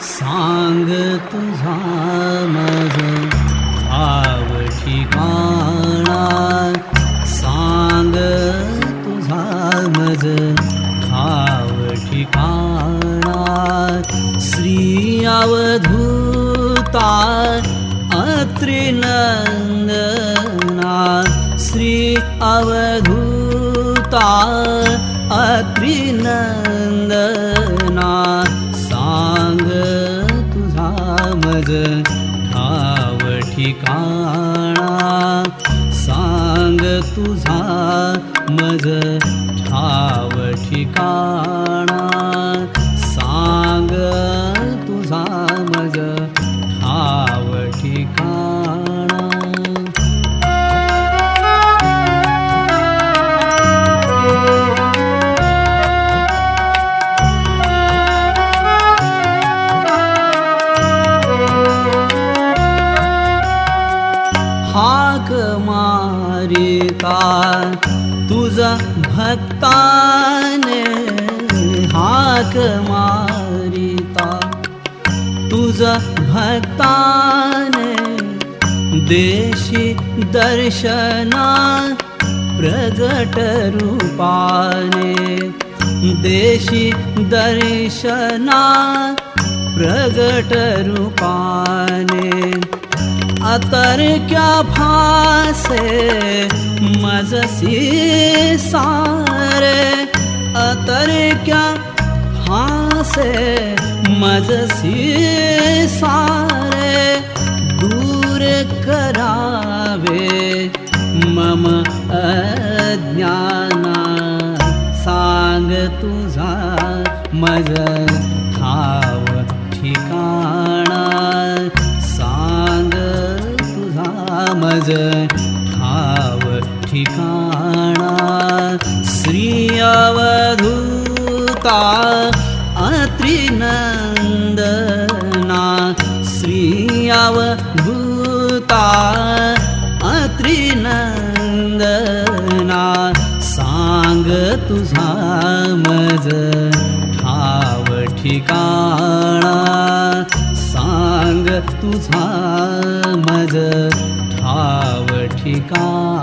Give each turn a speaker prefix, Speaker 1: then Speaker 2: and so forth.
Speaker 1: सांग तुझा मज ठाव ठिकाणा, सांग तुझा मज ठाव ठिकाणा. श्री अवधूता अत्रि नंदना, श्री अवधूता अत्रि नंदना. सांग तुझा मज ठाव ठिकाणा, सांग तुझा मज ठाव ठिकाणा. सांग तुझा मज ठाव ठिकाणा. हाक मारिता तुझा भक्ताने, हाक मारिता तुझा भक्ताने. देशी दर्शना प्रगट रूपाने, देशी दर्शना प्रगट रूपाने. अतर्क्या भासे मजसी सारे, अतर्क्या भासे मजसी सारे. दूर करावे मम अज्ञाना, सांग तुझा मज ठाव ठिकाणा. सांग तुझा मज ठाव ठिकाणा. श्री अवधूता अत्रि नंदना, श्री अवधूता अत्रि नंदना. सांग तुझा मज ठाव ठिकाणा, सांग तुझा मज ठाव ठिकाणा.